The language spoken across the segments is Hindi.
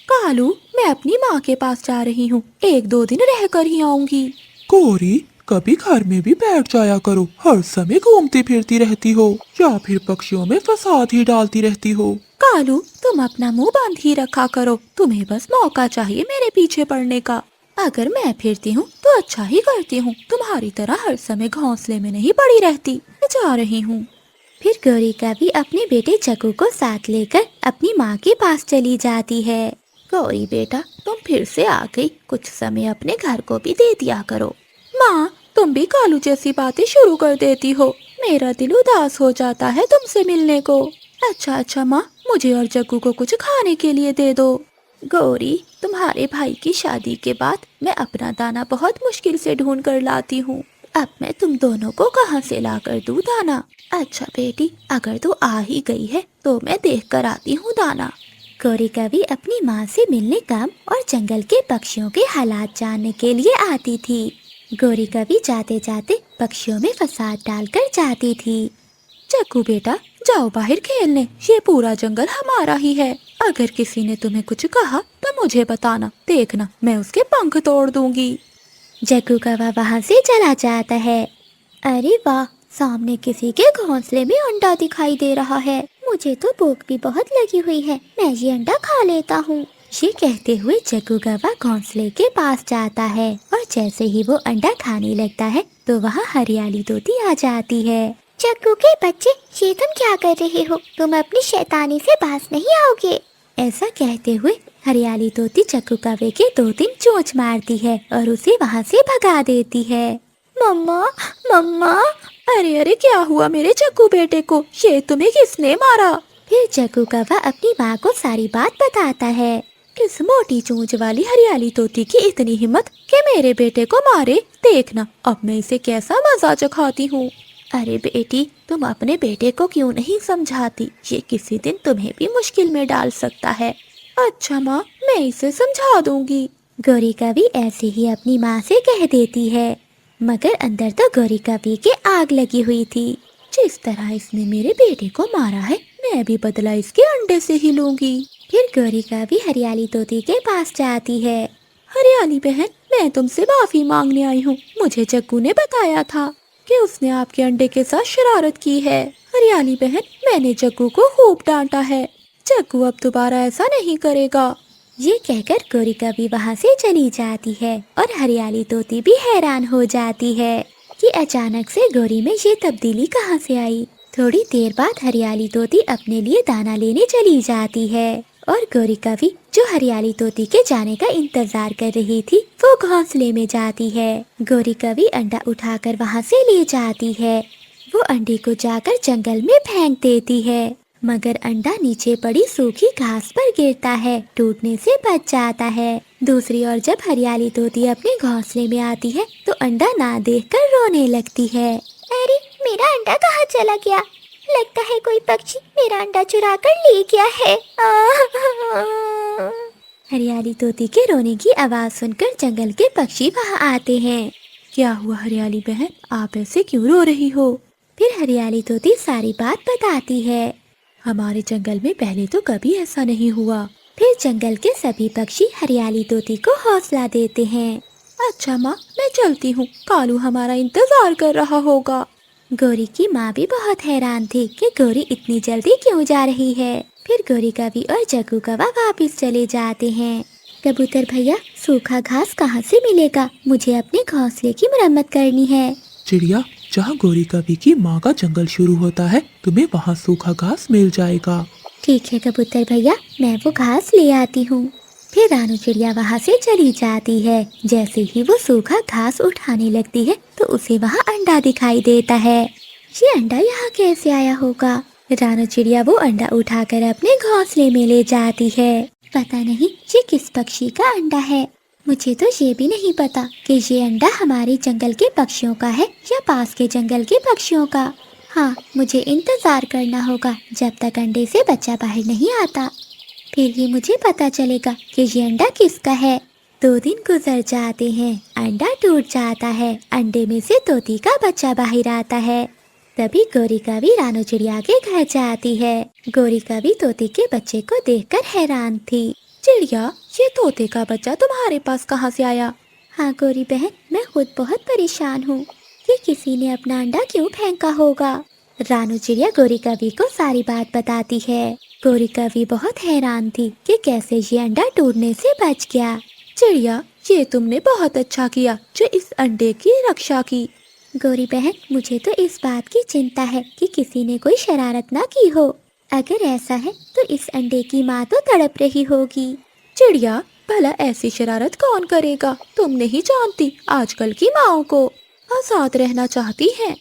कालू, मैं अपनी माँ के पास जा रही हूँ, 1-2 दिन रह कर ही आऊंगी। गौरी, कभी घर में भी बैठ जाया करो, हर समय घूमती फिरती रहती हो या फिर पक्षियों में फसाद ही डालती रहती हो। कालू, तुम अपना मुंह बंद ही रखा करो, तुम्हें बस मौका चाहिए मेरे पीछे पड़ने का। अगर मैं फिरती हूँ तो अच्छा ही करती हूँ, तुम्हारी तरह हर समय घोंसले में नहीं पड़ी रहती। मैं जा रही हूँ। फिर गौरी का भी अपने बेटे जग्गू को साथ लेकर अपनी माँ के पास चली जाती है। गौरी बेटा, तुम फिर से आ गई, कुछ समय अपने घर को भी दे दिया करो। माँ, तुम भी कालू जैसी बातें शुरू कर देती हो, मेरा दिल उदास हो जाता है तुमसे मिलने को। अच्छा अच्छा माँ, मुझे और जग्गू को कुछ खाने के लिए दे दो। गौरी, तुम्हारे भाई की शादी के बाद मैं अपना दाना बहुत मुश्किल से ढूंढ कर लाती हूँ। अब मैं तुम दोनों को कहाँ से ला कर दूँ दाना? अच्छा बेटी, अगर तू आ ही गई है तो मैं देख कर आती हूँ दाना। गौरी कभी अपनी माँ से मिलने काम और जंगल के पक्षियों के हालात जानने के लिए आती थी। गौरी कभी जाते जाते पक्षियों में फसाद डालकर जाती थी। जग्गू बेटा, जाओ बाहर खेलने, ये पूरा जंगल हमारा ही है। अगर किसी ने तुम्हें कुछ कहा तो मुझे बताना, देखना मैं उसके पंख तोड़ दूंगी। जग्गू कौवा वहाँ से चला जाता है। अरे वाह, सामने किसी के घोंसले में अंडा दिखाई दे रहा है। मुझे तो भूख भी बहुत लगी हुई है, मैं ये अंडा खा लेता हूँ। ये कहते हुए जग्गू कौवा घोंसले के पास जाता है और जैसे ही वो अंडा खाने लगता है तो वहाँ हरियाली तोती आ जाती है। जग्गू के बच्चे, ये तुम क्या कर रहे हो? तुम अपनी शैतानी से बाज नहीं आओगे। ऐसा कहते हुए हरियाली तोती जग्गू कौवे के 2-3 चोंच मारती है और उसे वहाँ से भगा देती है। मम्मा, मम्मा, अरे अरे, क्या हुआ मेरे जग्गू बेटे को? ये तुम्हें किसने मारा? फिर जग्गू कौवा अपनी माँ को सारी बात बताता है। किस मोटी चोंच वाली हरियाली तोती की इतनी हिम्मत कि मेरे बेटे को मारे? देखना अब मैं इसे कैसा मजा चखाती हूँ। अरे बेटी, तुम अपने बेटे को क्यों नहीं समझाती? ये किसी दिन तुम्हें भी मुश्किल में डाल सकता है। अच्छा माँ, मैं इसे समझा दूंगी। गौरी कभी ऐसे ही अपनी माँ से कह देती है, मगर अंदर तो गौरी कभी के आग लगी हुई थी। जिस तरह इसने मेरे बेटे को मारा है, मैं भी बदला इसके अंडे से ही लूंगी। फिर गौरी कभी हरियाली तोती के पास जाती है। हरियाली बहन, मैं तुमसे माफी मांगने आई हूँ। मुझे जग्गू ने बताया था कि उसने आपके अंडे के साथ शरारत की है। हरियाली बहन, मैंने जग्गू को खूब डांटा है। जग्गू अब दोबारा ऐसा नहीं करेगा। ये कहकर गौरी कभी वहाँ से चली जाती है और हरियाली तोती भी हैरान हो जाती है कि अचानक से गौरी में ये तब्दीली कहाँ से आई। थोड़ी देर बाद हरियाली तोती अपने लिए दाना लेने चली जाती है और गौरी कभी, जो हरियाली तोती के जाने का इंतजार कर रही थी, वो घोंसले में जाती है। गौरी कभी अंडा उठाकर वहाँ से ले जाती है। वो अंडे को जाकर जंगल में फेंक देती है, मगर अंडा नीचे पड़ी सूखी घास पर गिरता है, टूटने से बच जाता है। दूसरी ओर जब हरियाली तोती अपने घोंसले में आती है तो अंडा ना देखकर रोने लगती है। अरे, मेरा अंडा कहाँ चला गया? लगता है कोई पक्षी मेरा अंडा चुरा कर ले गया है। हरियाली तोती के रोने की आवाज सुनकर जंगल के पक्षी वहाँ आते हैं। क्या हुआ हरियाली बहन, आप ऐसे क्यों रो रही हो? फिर हरियाली तोती सारी बात बताती है। हमारे जंगल में पहले तो कभी ऐसा नहीं हुआ। फिर जंगल के सभी पक्षी हरियाली तोती को हौसला देते हैं। अच्छा माँ, मैं चलती हूँ, कालू हमारा इंतजार कर रहा होगा। गौरी की माँ भी बहुत हैरान थी कि गौरी इतनी जल्दी क्यों जा रही है। फिर गौरी कभी और जग्गू कौवा वापिस चले जाते हैं। कबूतर भैया, सूखा घास कहाँ से मिलेगा? मुझे अपने घोंसले की मरम्मत करनी है। चिड़िया, जहाँ गौरी कभी की माँ का जंगल शुरू होता है, तुम्हें वहाँ सूखा घास मिल जाएगा। ठीक है कबूतर भैया, मैं वो घास ले आती हूँ। फिर रानू चिड़िया वहाँ से चली जाती है। जैसे ही वो सूखा घास उठाने लगती है तो उसे वहाँ अंडा दिखाई देता है। ये अंडा यहाँ कैसे आया होगा? रानू चिड़िया वो अंडा उठाकर अपने घोंसले में ले जाती है। पता नहीं ये किस पक्षी का अंडा है। मुझे तो ये भी नहीं पता कि ये अंडा हमारे जंगल के पक्षियों का है या पास के जंगल के पक्षियों का। हाँ, मुझे इंतजार करना होगा जब तक अंडे से बच्चा बाहर नहीं आता, फिर ही मुझे पता चलेगा कि ये अंडा किसका है। 2 दिन गुजर जाते हैं, अंडा टूट जाता है, अंडे में से तोती का बच्चा बाहर आता है। तभी गौरी कभी रानू चिड़िया के घर जाती है। गौरी कभी तोती के बच्चे को देखकर हैरान थी। चिड़िया, ये तोते का बच्चा तुम्हारे पास कहाँ से आया? हाँ गौरी बहन, मैं खुद बहुत परेशान हूँ कि किसी ने अपना अंडा क्यों फेंका होगा। रानू चिड़िया गौरी कवि को सारी बात बताती है। गौरी कवि बहुत हैरान थी कि कैसे ये अंडा टूटने से बच गया। चिड़िया, ये तुमने बहुत अच्छा किया जो इस अंडे की रक्षा की। गौरी बहन, मुझे तो इस बात की चिंता है कि किसी ने कोई शरारत ना की हो। अगर ऐसा है तो इस अंडे की माँ तो तड़प रही होगी। चिड़िया, भला ऐसी शरारत कौन करेगा? तुम नहीं जानती आजकल की माँओं को आजाद रहना चाहती हैं।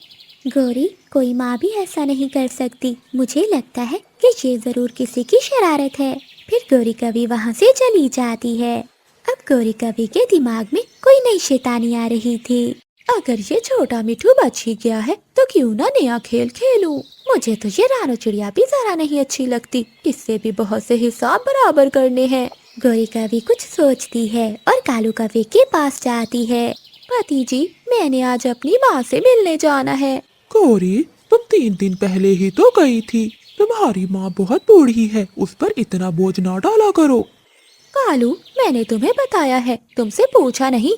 गौरी, कोई माँ भी ऐसा नहीं कर सकती। मुझे लगता है कि ये जरूर किसी की शरारत है। फिर गौरी कवि वहाँ से चली जाती है। अब गौरी कवि के दिमाग में कोई नई शैतानी आ रही थी। अगर ये छोटा मिठू बच ही गया है तो क्यों ना नया खेल खेलूं। मुझे तो ये रानू चिड़िया भी जरा नहीं अच्छी लगती। इससे भी बहुत से हिसाब बराबर करने हैं। गौरी कवि कुछ सोचती है और कालू कवि के पास जाती है। पति जी, मैंने आज अपनी माँ से मिलने जाना है। गौरी, तुम 3 दिन पहले ही तो गई थी। तुम्हारी माँ बहुत बूढ़ी है, उस पर इतना बोझ ना डाला करो। कालू, मैंने तुम्हें बताया है, तुमसे पूछा नहीं।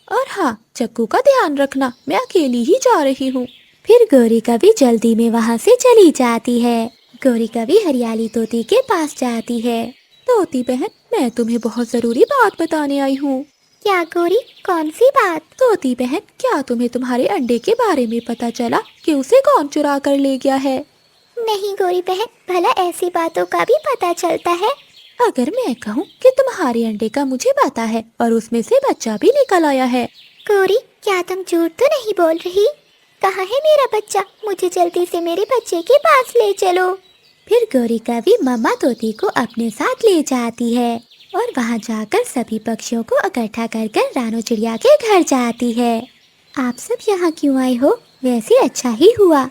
और हाँ, चक्कू का ध्यान रखना, मैं अकेली ही जा रही हूँ। फिर गौरी कवि जल्दी में वहाँ से चली जाती है। गौरी कवि हरियाली तोती के पास जाती है। तोती बहन, मैं तुम्हें बहुत जरूरी बात बताने आई हूँ। क्या गौरी, कौन सी बात? तोती बहन, क्या तुम्हें तुम्हारे अंडे के बारे में पता चला कि उसे कौन चुरा कर ले गया है? नहीं गौरी बहन, भला ऐसी बातों का भी पता चलता है? अगर मैं कहूँ कि तुम्हारे अंडे का मुझे पता है और उसमें से बच्चा भी निकल आया है। गौरी, क्या तुम झूठ तो नहीं बोल रही? कहाँ है मेरा बच्चा? मुझे जल्दी से मेरे बच्चे के पास ले चलो। फिर गौरी कवि मम्मा तोती को अपने साथ ले जाती है और वहाँ जाकर सभी पक्षियों को इकट्ठा कर कर रानू चिड़िया के घर जाती है। आप सब यहाँ क्यों आए हो? वैसे अच्छा ही हुआ,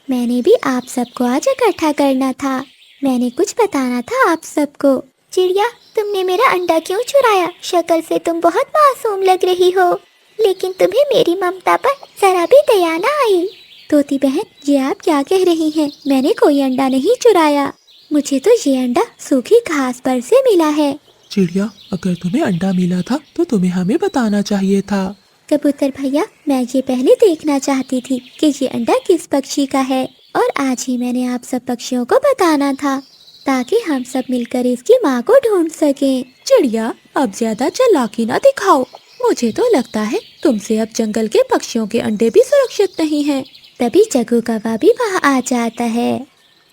मैंने भी आप सबको आज इकट्ठा करना था। मैंने कुछ बताना था आप सबको। चिड़िया, तुमने मेरा अंडा क्यों चुराया? शक्ल से तुम बहुत मासूम लग रही हो, लेकिन तुम्हें मेरी ममता पर जरा भी दया ना आई। तोती बहन, ये आप क्या कह रही हैं? मैंने कोई अंडा नहीं चुराया। मुझे तो ये अंडा सूखी घास पर से मिला है। चिड़िया, अगर तुम्हें अंडा मिला था तो तुम्हें हमें बताना चाहिए था। कबूतर भैया, मैं ये पहले देखना चाहती थी कि ये अंडा किस पक्षी का है, और आज ही मैंने आप सब पक्षियों को बताना था ताकि हम सब मिलकर इसकी माँ को ढूंढ सकें। चिड़िया, अब ज्यादा चालाकी ना दिखाओ। मुझे तो लगता है तुमसे अब जंगल के पक्षियों के अंडे भी सुरक्षित नहीं हैं। तभी चकू कौवा भी वहाँ आ जाता है।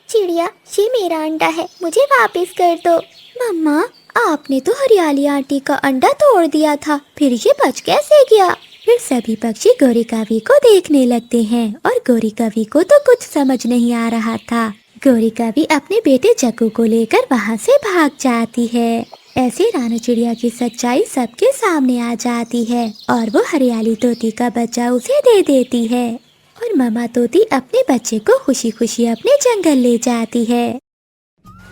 चिड़िया, ये मेरा अंडा है, मुझे वापस कर दो। मम्मा, आपने तो हरियाली आंटी का अंडा तोड़ दिया था, फिर ये बच कैसे गया? फिर सभी पक्षी गौरी कवि को देखने लगते हैं और गौरी कवि को तो कुछ समझ नहीं आ रहा था। गौरी कवि अपने बेटे चक्कू को लेकर वहाँ से भाग जाती है। ऐसे रानू चिड़िया की सच्चाई सबके सामने आ जाती है और वो हरियाली तोती का बच्चा उसे दे देती है और मम्मा तोती अपने बच्चे को खुशी खुशी अपने जंगल ले जाती है।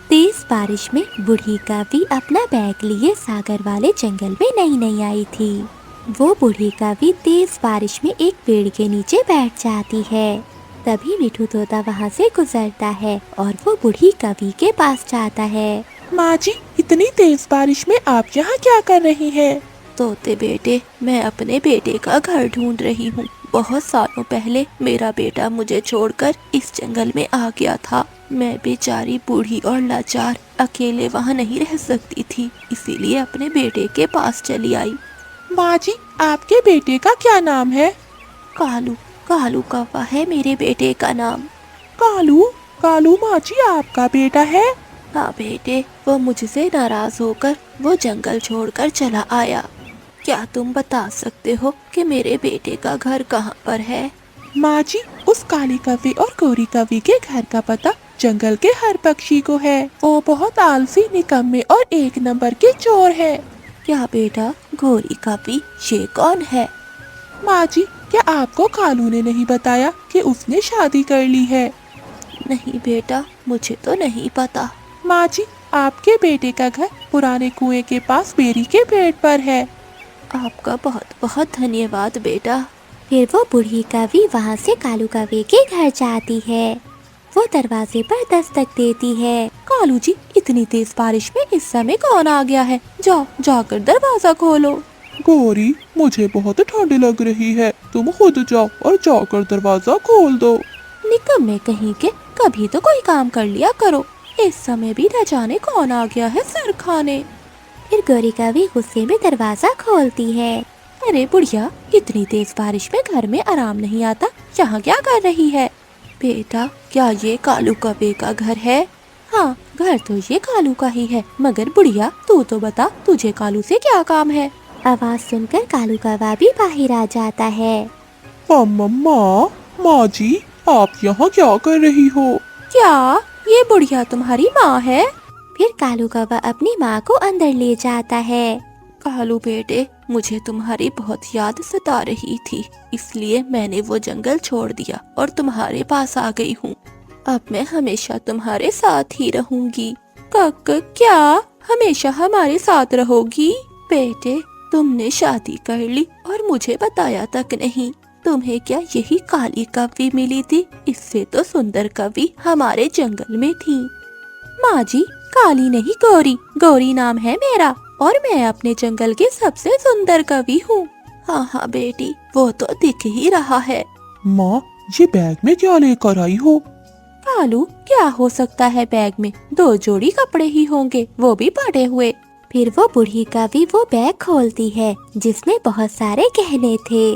तेज बारिश में बूढ़ी कवि अपना बैग लिए सागर वाले जंगल में नई आई थी। वो बूढ़ी कवि तेज बारिश में एक पेड़ के नीचे बैठ जाती है। तभी मिठू तोता वहाँ से गुजरता है और वो बूढ़ी कवि के पास जाता है। माँ जी, इतनी तेज बारिश में आप यहाँ क्या कर रही हैं? तोते बेटे, मैं अपने बेटे का घर ढूंढ रही हूँ। बहुत सालों पहले मेरा बेटा मुझे छोड़कर इस जंगल में आ गया था। मैं बेचारी बूढ़ी और लाचार अकेले वहाँ नहीं रह सकती थी, इसीलिए अपने बेटे के पास चली आई। माँ जी, आपके बेटे का क्या नाम है? कालू। कालू कौवा है मेरे बेटे का नाम। कालू? कालू माँ जी आपका बेटा है? हाँ बेटे, वो मुझसे नाराज होकर वो जंगल छोड़कर चला आया। क्या तुम बता सकते हो कि मेरे बेटे का घर कहाँ पर है? माँ जी, उस काली कवि और गौरी कवि के घर का पता जंगल के हर पक्षी को है। वो बहुत आलसी, निकम्मे और 1 नंबर के चोर है। क्या बेटा, गौरी कवि ये कौन है? माँ जी, क्या आपको कालू ने नहीं बताया कि उसने शादी कर ली है? नहीं बेटा, मुझे तो नहीं पता। माँ जी, आपके बेटे का घर पुराने कुएं के पास बेरी के पेड़ पर है। आपका बहुत बहुत धन्यवाद बेटा। फिर वो बूढ़ी कवि वहाँ से कालू कवि के घर जाती है। वो दरवाजे पर दस्तक देती है। कालू जी, इतनी तेज बारिश में इस समय कौन आ गया है? जाओ जाकर दरवाजा खोलो। गौरी, मुझे बहुत ठंड लग रही है, तुम खुद जाओ और जाकर दरवाजा खोल दो। निकम्मे कहीं के, कभी तो कोई काम कर लिया करो। इस समय भी न जाने कौन आ गया है सर खाने। फिर गौरी कवि गुस्से में दरवाजा खोलती है। अरे बुढ़िया, इतनी तेज बारिश में घर में आराम नहीं आता, यहाँ क्या कर रही है? बेटा, क्या ये कालू कव्वे का घर है? हाँ, घर तो ये कालू का ही है, मगर बुढ़िया तू तो बता, तुझे कालू से क्या काम है? आवाज सुनकर कालू कौवा भी बाहर आ जाता है। मम्मा, माँ जी, आप यहाँ क्या कर रही हो? क्या ये बुढ़िया तुम्हारी माँ है? फिर कालू कौवा अपनी माँ को अंदर ले जाता है। कालू बेटे, मुझे तुम्हारी बहुत याद सता रही थी, इसलिए मैंने वो जंगल छोड़ दिया और तुम्हारे पास आ गई हूँ। अब मैं हमेशा तुम्हारे साथ ही रहूंगी। क्या हमेशा हमारे साथ रहोगी? बेटे, तुमने शादी कर ली और मुझे बताया तक नहीं। तुम्हें क्या यही काली कव्वी मिली थी? इससे तो सुंदर कव्वी हमारे जंगल में थी। माँ जी, काली नहीं गौरी, गौरी नाम है मेरा और मैं अपने जंगल के सबसे सुंदर कवि हूँ। हाँ हाँ बेटी, वो तो दिख ही रहा है। माँ, ये बैग में क्या लेकर आई हो? कालू, क्या हो सकता है बैग में? 2 जोड़ी कपड़े ही होंगे, वो भी पड़े हुए। फिर वो बूढ़ी कवि वो बैग खोलती है जिसमें बहुत सारे गहने थे।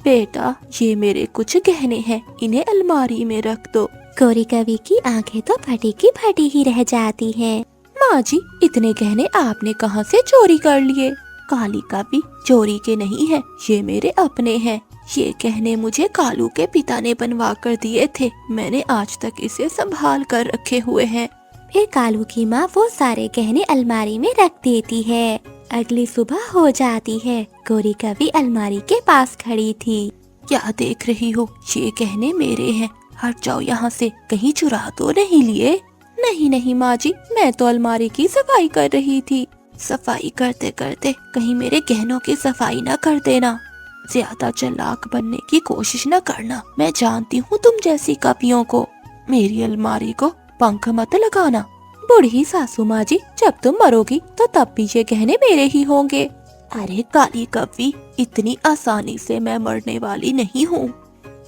बेटा, ये मेरे कुछ गहने हैं, इन्हें अलमारी में रख दो। गौरी कवि की आंखें तो फटी की फटी ही रह जाती हैं। माँ जी, इतने गहने आपने कहाँ से चोरी कर लिए? काली कव्वी चोरी के नहीं है, ये मेरे अपने हैं। ये गहने मुझे कालू के पिता ने बनवा कर दिए थे, मैंने आज तक इसे संभाल कर रखे हुए हैं। फिर कालू की माँ वो सारे गहने अलमारी में रख देती है। अगली सुबह हो जाती है। गौरी कवि अलमारी के पास खड़ी थी। क्या देख रही हो? ये गहने मेरे हैं, हट जाओ यहाँ से, कहीं चुरा तो नहीं लिए? नहीं नहीं माँ जी, मैं तो अलमारी की सफाई कर रही थी। सफाई करते करते कहीं मेरे गहनों की सफाई न कर देना। ज्यादा चालाक बनने की कोशिश न करना, मैं जानती हूँ तुम जैसी कवियों को। मेरी अलमारी को पंख मत लगाना। बूढ़ी सासू माँ जी, जब तुम मरोगी तो तब भी ये गहने मेरे ही होंगे। अरे काली कव्वी, इतनी आसानी से मैं मरने वाली नहीं हूँ।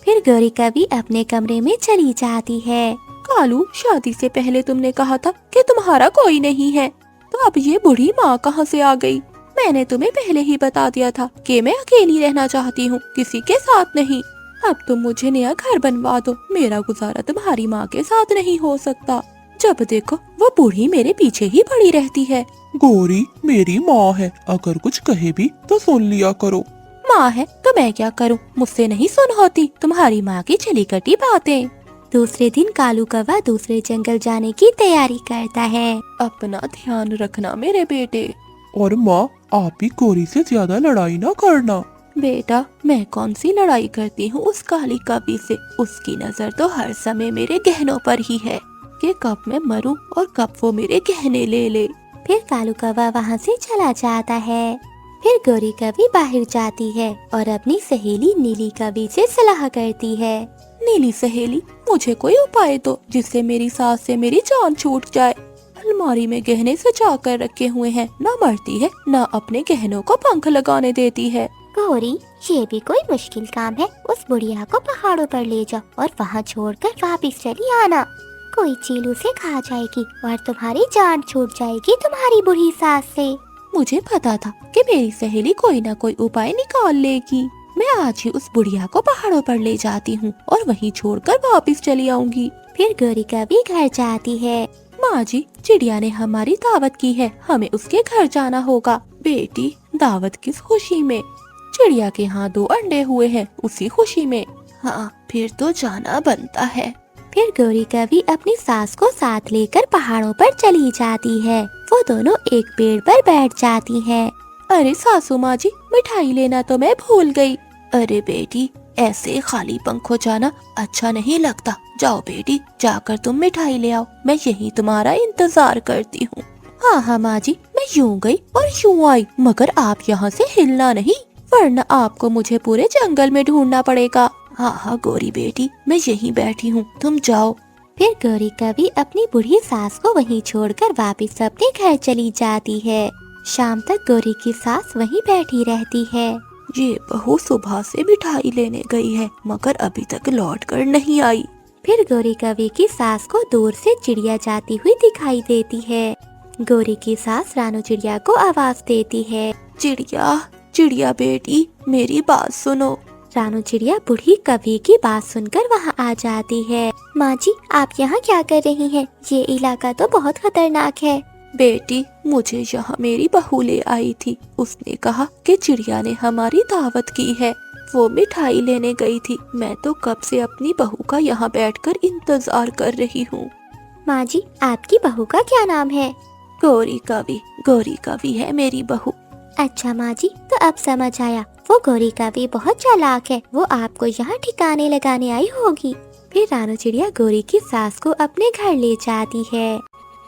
फिर गौरी कवि अपने कमरे में चली जाती है। कालू, शादी से पहले तुमने कहा था कि तुम्हारा कोई नहीं है, तो अब ये बूढ़ी माँ कहाँ से आ गई? मैंने तुम्हें पहले ही बता दिया था कि मैं अकेली रहना चाहती हूँ, किसी के साथ नहीं। अब तुम मुझे नया घर बनवा दो, मेरा गुजारा तुम्हारी माँ के साथ नहीं हो सकता। जब देखो वो बूढ़ी मेरे पीछे ही पड़ी रहती है। गौरी मेरी माँ है, अगर कुछ कहे भी तो सुन लिया करो। माँ है तो मैं क्या करूँ, मुझसे नहीं सुन होती तुम्हारी माँ की चली कटी बातें। दूसरे दिन कालू कौवा दूसरे जंगल जाने की तैयारी करता है। अपना ध्यान रखना मेरे बेटे। और माँ, आप भी गौरी से ज्यादा लड़ाई ना करना। बेटा, मैं कौन सी लड़ाई करती हूँ उस काली कव्वी से? उसकी नजर तो हर समय मेरे गहनों पर ही है कि कब मैं मरूं और कब वो मेरे गहने ले ले। फिर कालू कौवा वहाँ से चला जाता है। फिर गौरी कवि बाहर जाती है और अपनी सहेली नीली कवि से सलाह करती है। नीली सहेली, मुझे कोई उपाय दो जिससे मेरी सास से मेरी जान छूट जाए। अलमारी में गहने सजा कर रखे हुए हैं, न मरती है न अपने गहनों को पंख लगाने देती है। गौरी, ये भी कोई मुश्किल काम है? उस बुढ़िया को पहाड़ों पर ले जाओ और वहाँ छोड़कर वापस चली आना। कोई चील उसे खा जाएगी और तुम्हारी जान छूट जाएगी तुम्हारी बुढ़ी सास से। मुझे पता था कि मेरी सहेली कोई न कोई उपाय निकाल लेगी। मैं आज ही उस बुढ़िया को पहाड़ों पर ले जाती हूँ और वहीं छोड़कर वापस चली आऊंगी। फिर गौरी कवि घर जाती है। माँ जी, चिड़िया ने हमारी दावत की है, हमें उसके घर जाना होगा। बेटी, दावत किस खुशी में? चिड़िया के यहाँ 2 अंडे हुए हैं, उसी खुशी में। हाँ, फिर तो जाना बनता है। फिर गौरी कवि अपनी सास को साथ लेकर पहाड़ों पर चली जाती है। वो दोनों एक पेड़ पर बैठ जाती हैं। अरे सासू माँ जी, मिठाई लेना तो मैं भूल गई। अरे बेटी, ऐसे खाली पंखों जाना अच्छा नहीं लगता। जाओ बेटी, जाकर तुम मिठाई ले आओ, मैं यही तुम्हारा इंतजार करती हूँ। हाँ हाँ माँ जी, मैं यूँ गई और यूँ आई, मगर आप यहाँ से हिलना नहीं, वरना आपको मुझे पूरे जंगल में ढूंढना पड़ेगा। हाँ हाँ गौरी बेटी, मैं यहीं बैठी हूँ, तुम जाओ। फिर गौरी कवि अपनी बूढ़ी सास को वहीं छोड़कर वापस अपने घर चली जाती है। शाम तक गौरी की सास वहीं बैठी रहती है। ये बहू सुबह से मिठाई लेने गई है मगर अभी तक लौट कर नहीं आई। फिर गौरी कवि की सास को दूर से चिड़िया जाती हुई दिखाई देती है। गौरी की सास रानू चिड़िया को आवाज देती है। चिड़िया, चिड़िया बेटी, मेरी बात सुनो। रानू चिड़िया बूढ़ी कवि की बात सुनकर वहाँ आ जाती है। माँ जी, आप यहाँ क्या कर रही हैं? ये इलाका तो बहुत खतरनाक है। बेटी, मुझे यहाँ मेरी बहू ले आई थी। उसने कहा कि चिड़िया ने हमारी दावत की है। वो मिठाई लेने गई थी। मैं तो कब से अपनी बहू का यहाँ बैठकर इंतजार कर रही हूँ। माँ जी, आपकी बहू का क्या नाम है? गौरी कवि, गौरी कवि है मेरी बहू। अच्छा माँ जी, तो अब समझ आया। वो गौरी कवि बहुत चालाक है। वो आपको यहाँ ठिकाने लगाने आई होगी। फिर रानू चिड़िया गौरी की सास को अपने घर ले जाती है।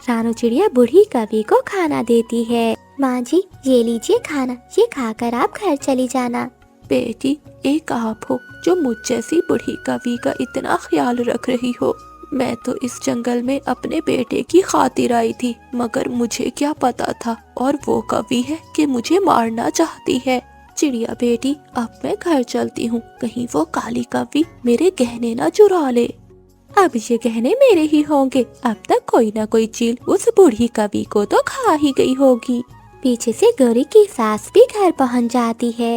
रानू चिड़िया बूढ़ी कवि को खाना देती है। माँ जी, ये लीजिए खाना, ये खाकर आप घर चली जाना। बेटी, एक आप हो जो मुझ जैसी बूढ़ी कवि का इतना ख्याल रख रही हो। मैं तो इस जंगल में अपने बेटे की खातिर आई थी मगर मुझे क्या पता था, और वो कवि है कि मुझे मारना चाहती है। चिड़िया बेटी, अब मैं घर चलती हूँ। कहीं वो काली कवि मेरे गहने न चुरा ले। अब ये गहने मेरे ही होंगे। अब तक कोई न कोई चील उस बूढ़ी कवि को तो खा ही गई होगी। पीछे से गौरी की सास भी घर पहुँच जाती है।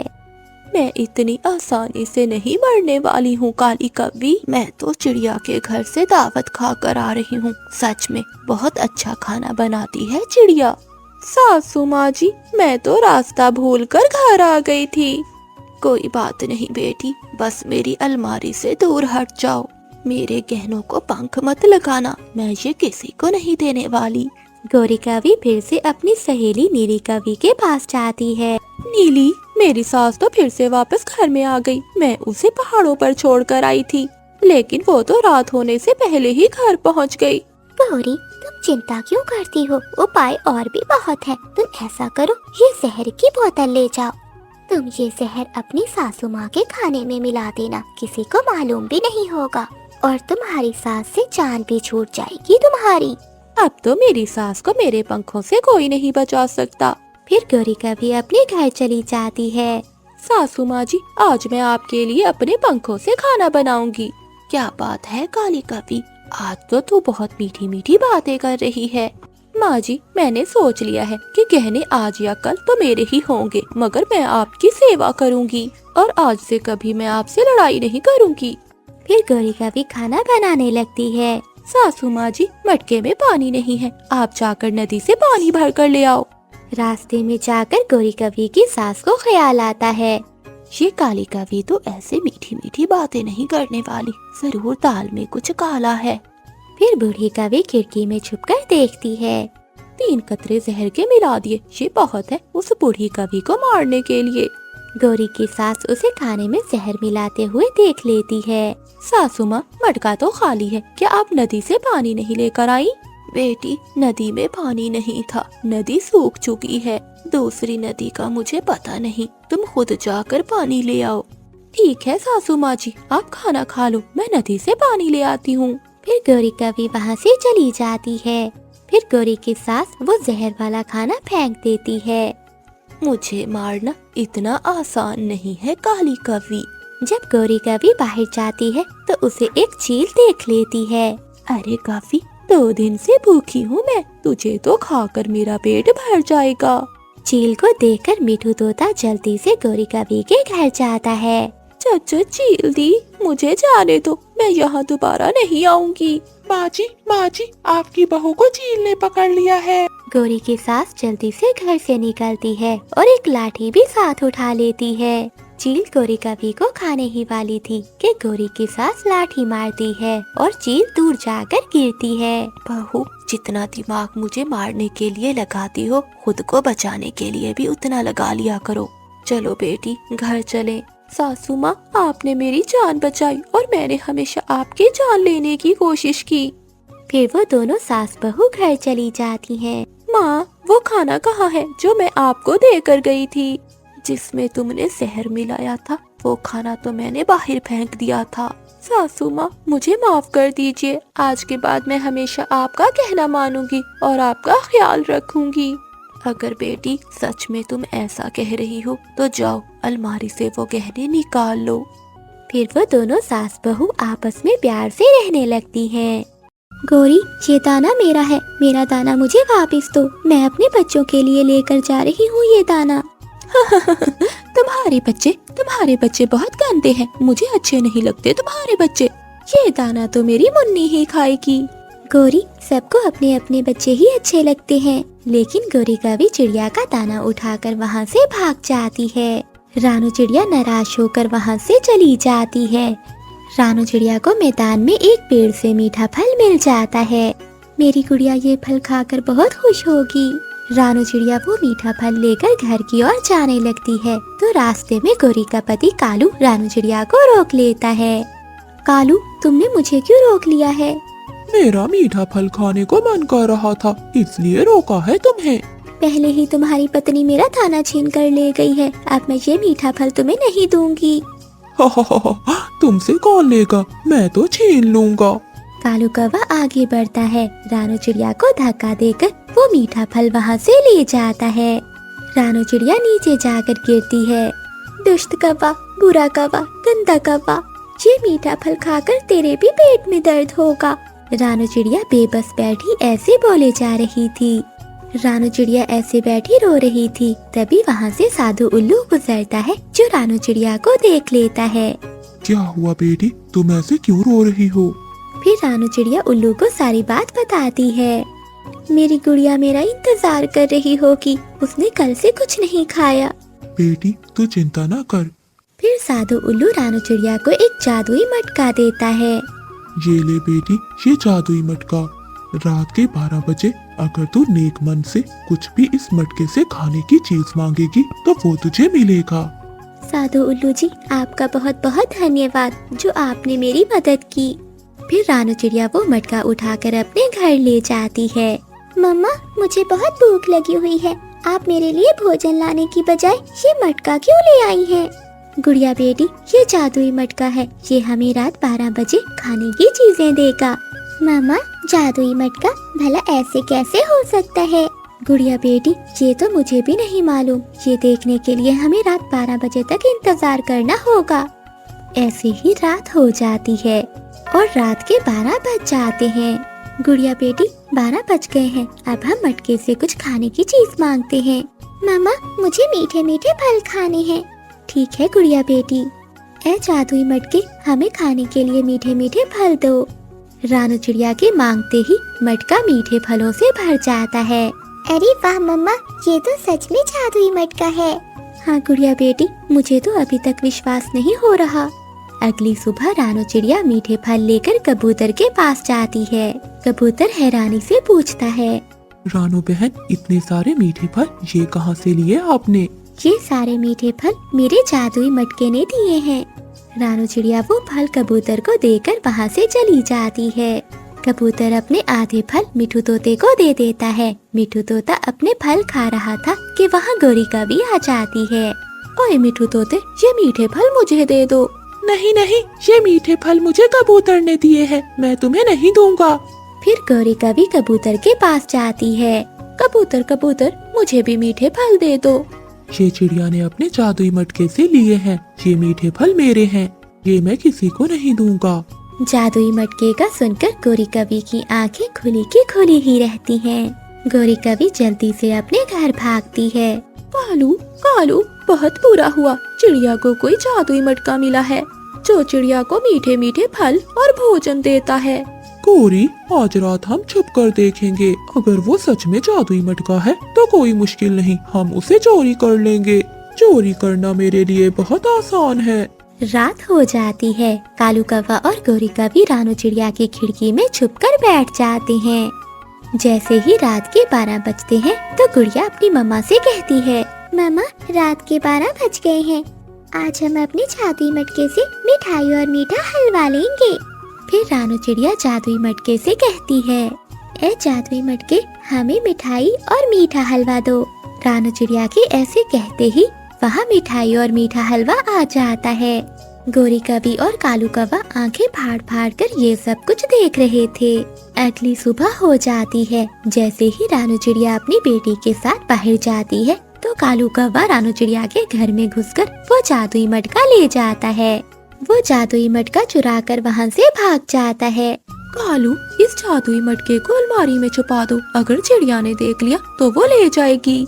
मैं इतनी आसानी से नहीं मरने वाली हूँ काली कवि। मैं तो चिड़िया के घर से दावत खा कर आ रही हूँ। सच में बहुत अच्छा खाना बनाती है चिड़िया। सासू माँ जी, मैं तो रास्ता भूलकर घर आ गई थी। कोई बात नहीं बेटी, बस मेरी अलमारी से दूर हट जाओ। मेरे गहनों को पंख मत लगाना, मैं ये किसी को नहीं देने वाली। गौरी कवि फिर से अपनी सहेली नीली कवि के पास जाती है। नीली, मेरी सास तो फिर से वापस घर में आ गई। मैं उसे पहाड़ों पर छोड़कर आई थी, लेकिन वो तो रात होने से पहले ही घर पहुंच गई। गौरी, तुम चिंता क्यों करती हो? उपाय और भी बहुत है। तुम ऐसा करो, ये जहर की बोतल ले जाओ। तुम ये जहर अपनी सासू माँ के खाने में मिला देना, किसी को मालूम भी नहीं होगा, और तुम्हारी सास से जान भी छूट जाएगी तुम्हारी। अब तो मेरी सास को मेरे पंखों से कोई नहीं बचा सकता। फिर गौरी कवि अपने घर चली जाती है। सासू माँ जी, आज मैं आपके लिए अपने पंखों से खाना बनाऊंगी। क्या बात है काली कवि, आज तो तू बहुत मीठी मीठी बातें कर रही है। माँ जी, मैंने सोच लिया है कि गहने आज या कल तो मेरे ही होंगे, मगर मैं आपकी सेवा करूंगी और आज से कभी मैं आपसे लड़ाई नहीं करूंगी। फिर गौरी कवि खाना बनाने लगती है। सासू माँ जी, मटके में पानी नहीं है, आप जाकर नदी से पानी भर कर ले आओ। रास्ते में जाकर गौरी कवि की सास को ख्याल आता है, ये काली कवि तो ऐसे मीठी मीठी बातें नहीं करने वाली, जरूर दाल में कुछ काला है। फिर बूढ़ी कवि खिड़की में छुपकर देखती है। 3 कतरे जहर के मिला दिए, ये बहुत है उस बूढ़ी कवि को मारने के लिए। गौरी की सास उसे खाने में जहर मिलाते हुए देख लेती है। सासू माँ, मटका तो खाली है, क्या आप नदी से पानी नहीं लेकर आई? बेटी, नदी में पानी नहीं था, नदी सूख चुकी है। दूसरी नदी का मुझे पता नहीं, तुम खुद जाकर पानी ले आओ। ठीक है सासू माँ जी, आप खाना खा लो, मैं नदी से पानी ले आती हूँ। फिर गौरी कवि वहाँ से चली जाती है। फिर गौरी की सास वो जहर वाला खाना फेंक देती है। मुझे मारना इतना आसान नहीं है काली कवि। जब गौरी कवि बाहर जाती है तो उसे एक चील देख लेती है। अरे कवि, 2 दिन से भूखी हूँ मैं, तुझे तो खाकर मेरा पेट भर जाएगा। चील को देखकर मिठू तोता जल्दी से गौरी कवि के घर जाता है। चाचा चील दी, मुझे जाने दो, मैं यहाँ दोबारा नहीं आऊंगी। माँ जी, आपकी बहू को चील ने पकड़ लिया है। गौरी की सास जल्दी से घर से निकलती है और एक लाठी भी साथ उठा लेती है। चील गौरी कवि को खाने ही वाली थी कि गौरी की सास लाठी मारती है और चील दूर जाकर गिरती है। बहू, जितना दिमाग मुझे मारने के लिए लगाती हो, खुद को बचाने के लिए भी उतना लगा लिया करो। चलो बेटी, घर चलें। सासू माँ, आपने मेरी जान बचाई और मैंने हमेशा आपकी जान लेने की कोशिश की। फिर वो दोनों सास बहू घर चली जाती हैं। माँ, वो खाना कहाँ है जो मैं आपको देकर गई थी, जिसमें तुमने जहर मिलाया था? वो खाना तो मैंने बाहर फेंक दिया था। सासू माँ, मुझे माफ कर दीजिए। आज के बाद मैं हमेशा आपका कहना मानूंगी और आपका ख्याल रखूंगी। अगर बेटी सच में तुम ऐसा कह रही हो तो जाओ अलमारी से वो गहने निकाल लो। फिर वो दोनों सास बहू आपस में प्यार से रहने लगती हैं। गौरी, ये दाना मेरा है, मेरा दाना मुझे वापस दो। मैं अपने बच्चों के लिए लेकर जा रही हूँ ये दाना। तुम्हारे बच्चे बहुत गंदे हैं, मुझे अच्छे नहीं लगते तुम्हारे बच्चे। ये दाना तो मेरी मुन्नी ही खाएगी। गौरी, सबको अपने अपने बच्चे ही अच्छे लगते हैं, लेकिन गौरी कभी चिड़िया का दाना उठाकर वहाँ से भाग जाती है। रानू चिड़िया नाराज होकर वहाँ से चली जाती है। रानू चिड़िया को मैदान में एक पेड़ से मीठा फल मिल जाता है। मेरी गुड़िया ये फल खाकर बहुत खुश होगी। रानू चिड़िया वो मीठा फल लेकर घर की ओर जाने लगती है तो रास्ते में गौरी का पति कालू रानू चिड़िया को रोक लेता है। कालू, तुमने मुझे क्यों रोक लिया है? मेरा मीठा फल खाने को मन कर रहा था, इसलिए रोका है तुम्हें। पहले ही तुम्हारी पत्नी मेरा दाना छीन कर ले गई है, अब मैं ये मीठा फल तुम्हें नहीं दूंगी। तुमसे कौन लेगा, मैं तो छीन लूंगा। कालू कौवा आगे बढ़ता है। रानू चिड़िया को धक्का देकर वो मीठा फल वहाँ से ले जाता है। रानू चिड़िया नीचे जाकर गिरती है। दुष्ट कौवा, बुरा कौवा, गंदा कौवा, ये मीठा फल खाकर तेरे भी पेट में दर्द होगा। रानू चिड़िया बेबस बैठी ऐसे बोले जा रही थी। रानू चिड़िया ऐसे बैठी रो रही थी, तभी वहाँ से साधु उल्लू गुजरता है जो रानू चिड़िया को देख लेता है। क्या हुआ बेटी, तुम ऐसे क्यों रो रही हो? फिर रानू चिड़िया उल्लू को सारी बात बताती है। मेरी गुड़िया मेरा इंतजार कर रही होगी, उसने कल से कुछ नहीं खाया। बेटी तू चिंता न कर। फिर साधु उल्लू रानू चिड़िया को एक जादुई मटका देता है। ये ले बेटी, ये जादुई मटका। रात के 12 बजे अगर तू नेक मन से कुछ भी इस मटके से खाने की चीज मांगेगी तो वो तुझे मिलेगा। साधु उल्लू जी, आपका बहुत बहुत धन्यवाद जो आपने मेरी मदद की। फिर रानू चिड़िया वो मटका उठाकर अपने घर ले जाती है। मम्मा, मुझे बहुत भूख लगी हुई है, आप मेरे लिए भोजन लाने की बजाय ये मटका क्यों ले आई हैं? गुड़िया बेटी, ये जादुई मटका है, ये हमें रात 12 बजे खाने की चीजें देगा। मामा, जादुई मटका भला ऐसे कैसे हो सकता है? गुड़िया बेटी, ये तो मुझे भी नहीं मालूम, ये देखने के लिए हमें रात 12 बजे तक इंतजार करना होगा। ऐसे ही रात हो जाती है और रात के 12 बज जाते हैं। गुड़िया बेटी, 12 बज गए हैं, अब हम मटके से कुछ खाने की चीज मांगते हैं। मामा, मुझे मीठे मीठे फल खाने हैं। ठीक है गुड़िया बेटी। ऐ जादुई मटके, हमें खाने के लिए मीठे मीठे फल दो। रानू चिड़िया के मांगते ही मटका मीठे फलों से भर जाता है। अरे वाह मम्मा, ये तो सच में जादुई मटका है। हाँ गुड़िया बेटी, मुझे तो अभी तक विश्वास नहीं हो रहा। अगली सुबह रानू चिड़िया मीठे फल लेकर कबूतर के पास जाती है। कबूतर हैरानी से पूछता है, रानू बहन, इतने सारे मीठे फल ये कहाँ से लिए आपने? ये सारे मीठे फल मेरे जादुई मटके ने दिए हैं। रानू चिड़िया वो फल कबूतर को देकर वहाँ से चली जाती है। कबूतर अपने आधे फल मिठू तोते को दे देता है। मिठू तोता अपने फल खा रहा था कि वहाँ गौरी कभी आ जाती है। ओए मिठू तोते, ये मीठे फल मुझे दे दो। नहीं नहीं, ये मीठे फल मुझे कबूतर ने दिए हैं, मैं तुम्हें नहीं दूंगा। फिर गौरी कभी कबूतर के पास जाती है। कबूतर कबूतर, मुझे भी मीठे फल दे दो। ये चिड़िया ने अपने जादुई मटके से लिए हैं, ये मीठे फल मेरे हैं, ये मैं किसी को नहीं दूंगा। जादुई मटके का सुनकर गौरी कवि की आंखें खुली की खुली ही रहती हैं। गौरी कवि जल्दी से अपने घर भागती है। कालू कालू, बहुत बुरा हुआ, चिड़िया को कोई जादुई मटका मिला है जो चिड़िया को मीठे मीठे फल और भोजन देता है। गौरी, आज रात हम छुप कर देखेंगे, अगर वो सच में जादुई मटका है तो कोई मुश्किल नहीं, हम उसे चोरी कर लेंगे। चोरी करना मेरे लिए बहुत आसान है। रात हो जाती है। कालू कौवा और गौरी कवि रानू चिड़िया की खिड़की में छुपकर बैठ जाते हैं। जैसे ही रात के 12 बजते हैं तो गुड़िया अपनी मम्मा से कहती है, मम्मा, रात के 12 बज गए हैं, आज हम अपने जादुई मटके से मिठाई और मीठा हलवा लेंगे। फिर रानू चिड़िया जादुई मटके से कहती है, ए जादुई मटके, हमें मिठाई और मीठा हलवा दो। रानू चिड़िया के ऐसे कहते ही वहाँ मिठाई और मीठा हलवा आ जाता है। गोरी कवि और कालू कौवा आंखें फाड़ फाड़ कर ये सब कुछ देख रहे थे। अगली सुबह हो जाती है। जैसे ही रानू चिड़िया अपनी बेटी के साथ बाहर जाती है तो कालू कौवा रानू चिड़िया के घर में घुसकर वो जादुई मटका ले जाता है। वो जादुई मटका चुरा कर वहाँ से भाग जाता है। कालू, इस जादुई मटके को अलमारी में छुपा दो, अगर चिड़िया ने देख लिया तो वो ले जाएगी।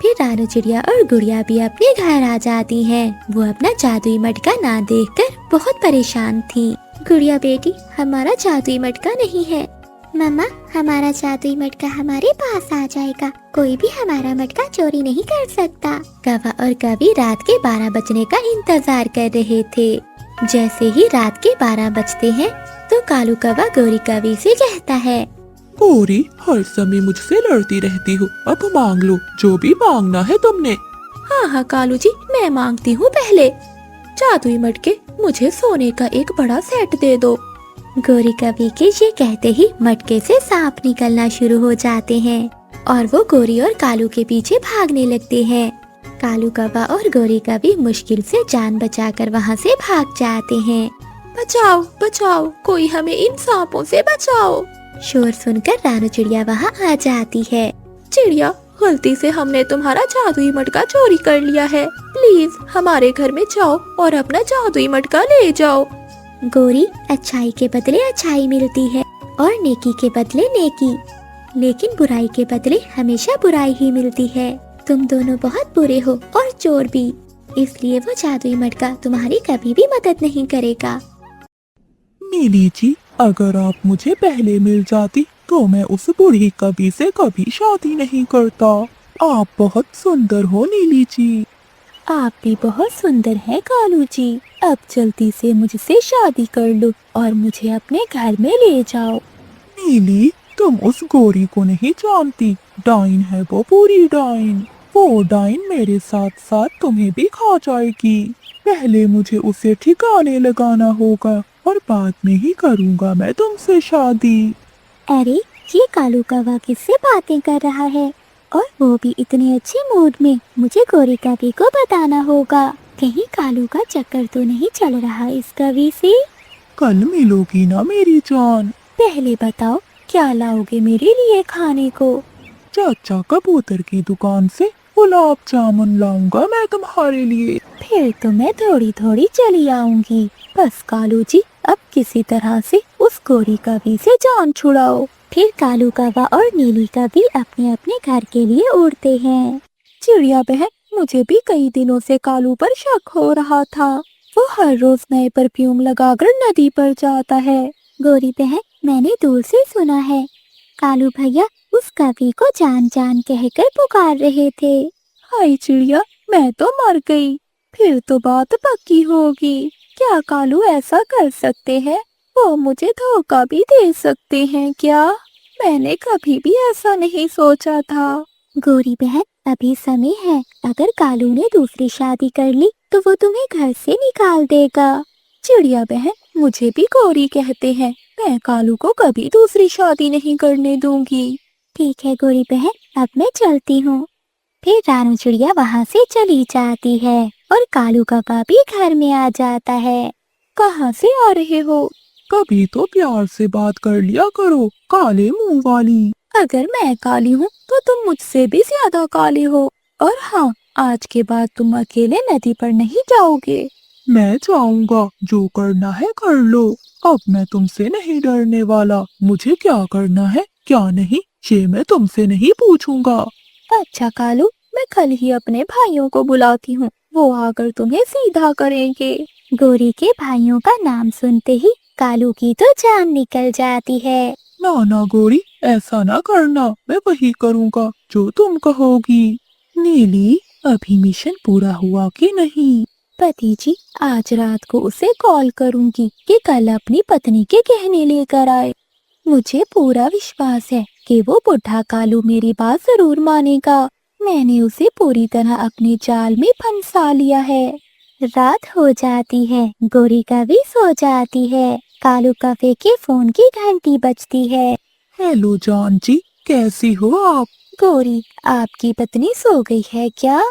फिर रानू चिड़िया और गुड़िया भी अपने घर आ जाती हैं। वो अपना जादुई मटका ना देखकर बहुत परेशान थी। गुड़िया बेटी, हमारा जादुई मटका नहीं है। मम्मा, हमारा जादुई मटका हमारे पास आ जाएगा, कोई भी हमारा मटका चोरी नहीं कर सकता। कौवा और कवि रात के 12 बजने का इंतजार कर रहे थे। जैसे ही रात के 12 बजते हैं तो कालू कौवा गोरी कवि से कहता है, गोरी, हर समय मुझसे लड़ती रहती हो, अब मांग लो जो भी मांगना है तुमने। हाँ हाँ कालू जी, मैं मांगती हूँ। पहले जादुई मटके, मुझे सोने का एक बड़ा सेट दे दो। गोरी कवि के ये कहते ही मटके से सांप निकलना शुरू हो जाते हैं और वो गोरी और कालू के पीछे भागने लगते हैं। कालू कौवा और गोरी कवि मुश्किल से जान बचाकर वहाँ से भाग जाते हैं। बचाओ बचाओ, कोई हमें इन सांपों से बचाओ। शोर सुनकर रानू चिड़िया वहाँ आ जाती है। चिड़िया, गलती से हमने तुम्हारा जादुई मटका चोरी कर लिया है, प्लीज हमारे घर में जाओ और अपना जादुई मटका ले जाओ। गोरी, अच्छाई के बदले अच्छाई मिलती है और नेकी के बदले नेकी, लेकिन बुराई के बदले हमेशा बुराई ही मिलती है। तुम दोनों बहुत बुरे हो और चोर भी, इसलिए वो जादुई मटका तुम्हारी कभी भी मदद नहीं करेगा। नीली जी, अगर आप मुझे पहले मिल जाती तो मैं उस बूढ़ी कवि से कभी शादी नहीं करता। आप बहुत सुंदर हो नीली जी। आप भी बहुत सुंदर हैं कालू जी। अब जल्दी से मुझसे शादी कर लो और मुझे अपने घर में ले जाओ। नीली, तुम उस गोरी को नहीं जानती, डाइन है वो, पूरी डाइन। वो डाइन मेरे साथ साथ तुम्हें भी खा जाएगी। पहले मुझे उसे ठिकाने लगाना होगा और बाद में ही करूँगा मैं तुमसे शादी। अरे, ये कालू कौवा किससे बातें कर रहा है और वो भी इतने अच्छे मूड में। मुझे गोरी कवि को बताना होगा, कहीं कालू का चक्कर तो नहीं चल रहा इस कवि से। कल मिलोगी ना मेरी जान? पहले बताओ, क्या लाओगे मेरे लिए खाने को? चाचा कबूतर की दुकान से गुलाब जामुन लाऊंगा मैं तुम्हारे लिए। फिर तो मैं थोड़ी थोड़ी चली आऊंगी। बस कालू जी, अब किसी तरह से उस गोरी कवि से जान छुड़ाओ। फिर कालू कौवा और नीली कवि अपने अपने घर के लिए उड़ते हैं। चिड़िया बहन, मुझे भी कई दिनों से कालू पर शक हो रहा था। वो हर रोज नए परफ्यूम लगाकर नदी पर जाता है। गोरी बहन, मैंने दूर से सुना है कालू भैया उस कवि को जान जान कहकर पुकार रहे थे। हाय चिड़िया, मैं तो मर गई। फिर तो बात पक्की होगी। क्या कालू ऐसा कर सकते हैं? वो मुझे धोखा भी दे सकते हैं क्या? मैंने कभी भी ऐसा नहीं सोचा था। गोरी बहन, अभी समय है। अगर कालू ने दूसरी शादी कर ली तो वो तुम्हें घर से निकाल देगा। चिड़िया बहन, मुझे भी गोरी कहते हैं। मैं कालू को कभी दूसरी शादी नहीं करने दूंगी। ठीक है गोरी बहन, अब मैं चलती हूँ। फिर रानू चिड़िया वहाँ से चली जाती है और कालू कौवा भी घर में आ जाता है। कहाँ से आ रहे हो? कभी तो प्यार से बात कर लिया करो, काले मुंह वाली। अगर मैं काली हूँ तो तुम मुझसे भी ज्यादा काले हो। और हाँ, आज के बाद तुम अकेले नदी पर नहीं जाओगे। मैं जाऊंगा, जो करना है कर लो। अब मैं तुमसे नहीं डरने वाला। मुझे क्या करना है क्या नहीं, ये मैं तुमसे नहीं पूछूंगा। अच्छा कालू, मैं कल ही अपने भाइयों को बुलाती हूँ, वो आकर तुम्हें सीधा करेंगे। गोरी के भाइयों का नाम सुनते ही कालू की तो जान निकल जाती है। ना ना गोरी, ऐसा ना करना, मैं वही करूँगा जो तुम कहोगी। नीली, अभी मिशन पूरा हुआ कि नहीं? पति जी, आज रात को उसे कॉल करूंगी कि कल अपनी पत्नी के गहने लेकर आए। मुझे पूरा विश्वास है कि वो बुढ़ा कालू मेरी बात जरूर मानेगा। मैंने उसे पूरी तरह अपने जाल में फंसा लिया है। रात हो जाती है, गोरी कवि सो जाती है। कालू कौवे के फोन की घंटी बजती है। हेलो जान जी, कैसी हो आप? गोरी, आपकी पत्नी सो गई है क्या?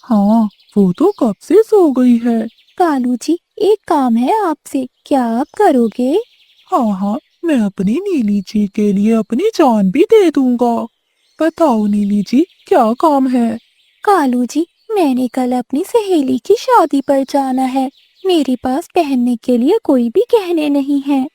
हाँ, वो तो कब से सो गई है। कालू जी, एक काम है आपसे, क्या आप करोगे? हाँ हाँ, मैं अपनी नीली जी के लिए अपनी जान भी दे दूंगा। बताओ नीली जी, क्या काम है। कालू जी, मैंने कल अपनी सहेली की शादी पर जाना है। मेरे पास पहनने के लिए कोई भी गहने नहीं है।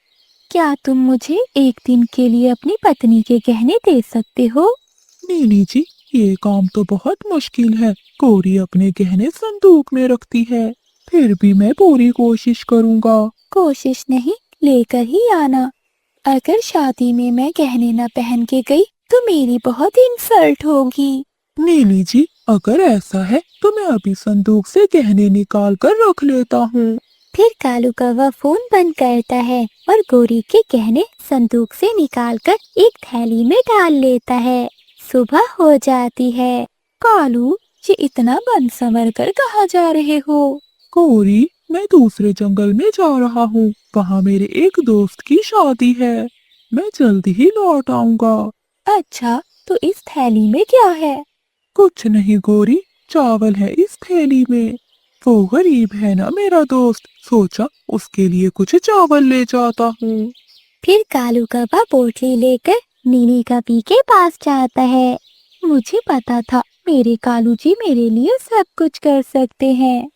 क्या तुम मुझे एक दिन के लिए अपनी पत्नी के गहने दे सकते हो? नीली जी, ये काम तो बहुत मुश्किल है। गौरी अपने गहने संदूक में रखती है। फिर भी मैं पूरी कोशिश करूंगा। कोशिश नहीं, लेकर ही आना। अगर शादी में मैं गहने न पहन के गई तो मेरी बहुत इंसल्ट होगी। नीली जी, अगर ऐसा है तो मैं अभी संदूक से गहने निकाल कर रख लेता हूँ। फिर कालू कौवा फोन बंद करता है और गौरी के गहने संदूक से निकालकर एक थैली में डाल लेता है। सुबह हो जाती है। कालू, ये इतना बन संवर कर कहाँ जा रहे हो? गौरी, मैं दूसरे जंगल में जा रहा हूँ। वहाँ मेरे एक दोस्त की शादी है। मैं जल्दी ही लौट आऊंगा। अच्छा, तो इस थैली में क्या है? कुछ नहीं गौरी, चावल है इस थैली में। वो गरीब है ना मेरा दोस्त, सोचा उसके लिए कुछ चावल ले जाता हूँ। फिर कालू कौवा पोटली लेकर नीली कपी के पास जाता है। मुझे पता था मेरे कालू जी मेरे लिए सब कुछ कर सकते हैं।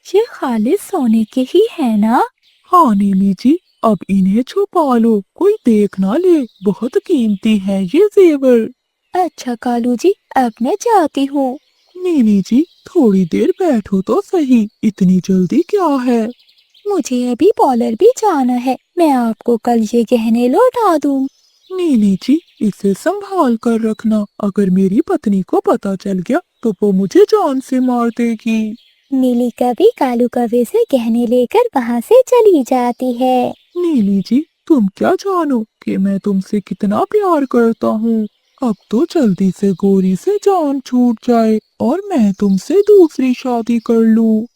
ये खालिद सोने के ही है ना? हाँ नीली जी, अब इन्हें छुपा लो, कोई देख ना ले। बहुत कीमती है ये जेवर। अच्छा कालू जी, अब मैं जाती हूँ। नीली जी, थोड़ी देर बैठो तो सही, इतनी जल्दी क्या है। मुझे अभी पॉलर भी जाना है। मैं आपको कल ये गहने लौटा दूँ। नीली जी, इसे संभाल कर रखना। अगर मेरी पत्नी को पता चल गया तो वो मुझे जान से मार देगी। नीली कभी कालू कौवे से गहने लेकर वहाँ से चली जाती है। नीली जी, तुम क्या जानो कि मैं तुमसे कितना प्यार करता हूँ। अब तो जल्दी से गौरी से जान छूट जाए और मैं तुमसे दूसरी शादी कर लूँ।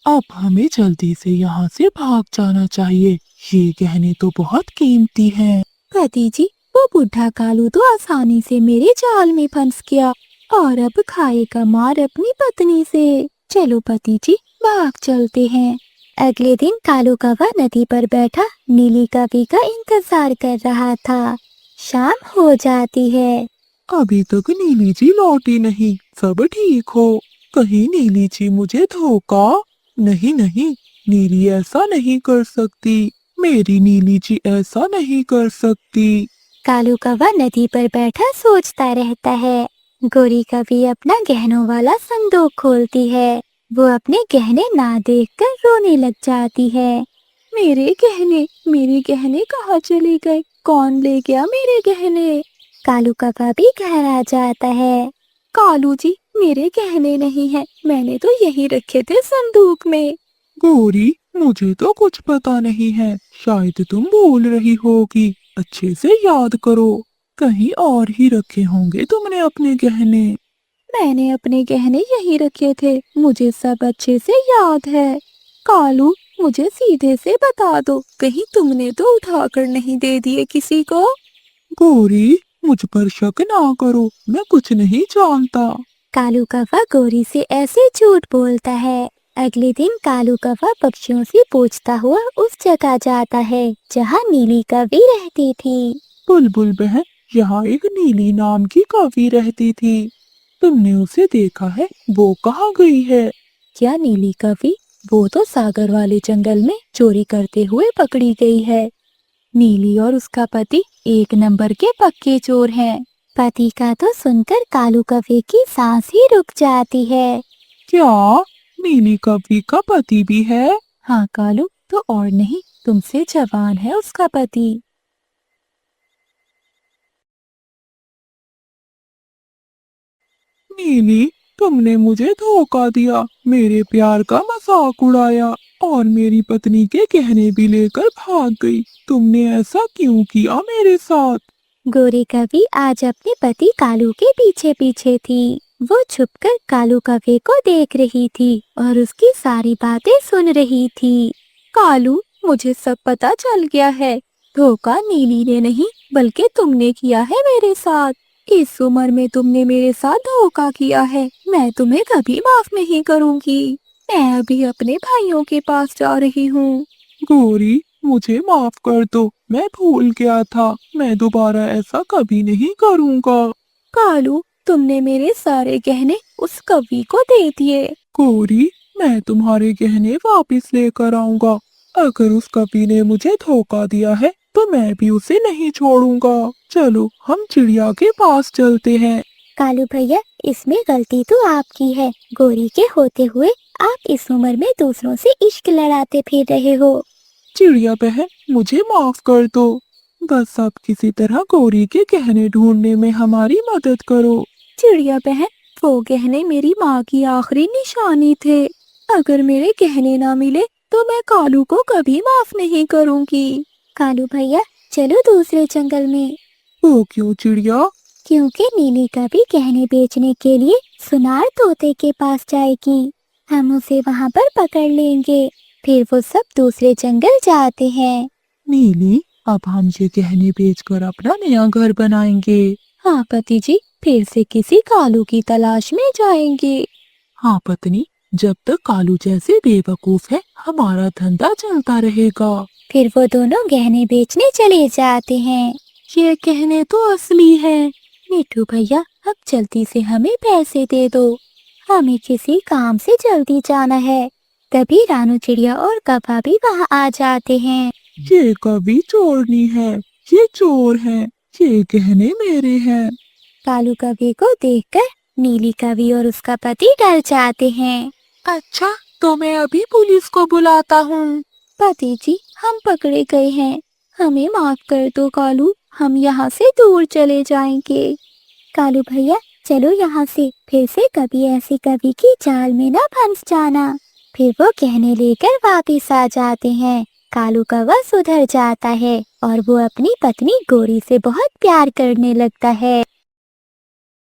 अब हमें जल्दी से यहाँ से भाग जाना चाहिए। ये गहने तो बहुत कीमती हैं। पति जी, वो बुढ़ा कालू तो आसानी से मेरे जाल में फंस गया और अब खाएगा मार अपनी पत्नी से। चलो पति जी, भाग चलते हैं। अगले दिन कालू कौवा नदी पर बैठा नीली कवि का इंतजार कर रहा था। शाम हो जाती है। अभी तक नीली जी लौटी नहीं। सब ठीक हो? कहीं नीली जी मुझे धोखा? नहीं नहीं, नीली ऐसा नहीं कर सकती। मेरी नीली जी ऐसा नहीं कर सकती। कालू कौवा नदी पर बैठा सोचता रहता है। गोरी कभी अपना गहनों वाला संदूक खोलती है। वो अपने गहने ना देखकर रोने लग जाती है। मेरे गहने कहाँ चले गए? कौन ले गया मेरे गहने? कालू कौवा भी घर आ जाता है। कालू जी, मेरे गहने नहीं है, मैंने तो यहीं रखे थे संदूक में। गौरी, मुझे तो कुछ पता नहीं है। शायद तुम भूल रही होगी। अच्छे से याद करो। कहीं और ही रखे होंगे तुमने अपने गहने। मैंने अपने गहने यहीं रखे थे, मुझे सब अच्छे से याद है। कालू, मुझे सीधे से बता दो, कहीं तुमने तो उठाकर नहीं दे दिए किसी को? गौरी, मुझ पर शक ना करो, मैं कुछ नहीं जानता। कालू कौवा गोरी से ऐसे झूठ बोलता है। अगले दिन कालू कौवा पक्षियों से पूछता हुआ उस जगह जाता है जहाँ नीली कवि रहती थी। बुलबुल बहन, यहाँ एक नीली नाम की कवि रहती थी। तुमने उसे देखा है? वो कहाँ गई है? क्या नीली कवि? वो तो सागर वाले जंगल में चोरी करते हुए पकड़ी गई है। नीली और उसका पति एक नंबर के पक्के चोर हैं। पति का तो सुनकर कालू कौवे की सांस ही रुक जाती है। क्या नीली कवि का पति भी है? हाँ कालू, तो और नहीं, तुमसे जवान है उसका पति। नीली, तुमने मुझे धोखा दिया, मेरे प्यार का मजाक उड़ाया और मेरी पत्नी के गहने भी लेकर भाग गई। तुमने ऐसा क्यों किया मेरे साथ? गोरी कवि आज अपने पति कालू के पीछे पीछे थी। वो छुपकर कालू कौवे को देख रही थी और उसकी सारी बातें सुन रही थी। कालू, मुझे सब पता चल गया है। धोखा नीली ने नहीं बल्कि तुमने किया है मेरे साथ। इस उम्र में तुमने मेरे साथ धोखा किया है, मैं तुम्हें कभी माफ नहीं करूंगी। मैं अभी अपने भाइयों के पास जा रही हूँ। गौरी, मुझे माफ कर दो, मैं भूल गया था। मैं दोबारा ऐसा कभी नहीं करूँगा। कालू, तुमने मेरे सारे गहने उस कवि को दे दिए। गौरी, मैं तुम्हारे गहने वापस लेकर आऊंगा। अगर उस कवि ने मुझे धोखा दिया है तो मैं भी उसे नहीं छोड़ूंगा। चलो हम चिड़िया के पास चलते हैं। कालू भैया, इसमें गलती तो आपकी है। गोरी के होते हुए आप इस उम्र में दूसरों से इश्क लड़ाते फिर रहे हो। चिड़िया बहन, मुझे माफ कर दो। बस अब किसी तरह गौरी के गहने ढूंढने में हमारी मदद करो। चिड़िया बहन, वो गहने मेरी माँ की आखिरी निशानी थे। अगर मेरे गहने ना मिले तो मैं कालू को कभी माफ नहीं करूँगी। कालू भैया, चलो दूसरे जंगल में। वो क्यों चिड़िया? क्योंकि नीली का भी गहने बेचने के लिए सुनार तोते के पास जाएगी। हम उसे वहाँ पर पकड़ लेंगे। फिर वो सब दूसरे जंगल जाते हैं। नीली, अब हम ये गहने बेचकर अपना नया घर बनाएंगे। हाँ पति जी, फिर से किसी कालू की तलाश में जाएंगे। हाँ पत्नी, जब तक कालू जैसे बेवकूफ है हमारा धंधा चलता रहेगा। फिर वो दोनों गहने बेचने चले जाते हैं। ये गहने तो असली है। मीठू भैया, अब जल्दी से हमें पैसे दे दो। हमें किसी काम से जल्दी जाना है। तभी रानू चिड़िया और कौवा भी वहाँ आ जाते हैं। ये कभी चोरनी है, ये चोर है, ये गहने मेरे हैं। कालू कवि को देखकर नीली कवि और उसका पति डर जाते हैं। अच्छा, तो मैं अभी पुलिस को बुलाता हूँ। पति जी, हम पकड़े गए हैं। हमें माफ कर दो कालू, हम यहाँ से दूर चले जाएंगे। कालू भैया, चलो यहाँ से। फिर से कभी ऐसी कवि की जाल में ना फंस जाना। फिर वो गहने लेकर वापिस आ जाते हैं। कालू कौवा सुधर जाता है और वो अपनी पत्नी गोरी से बहुत प्यार करने लगता है।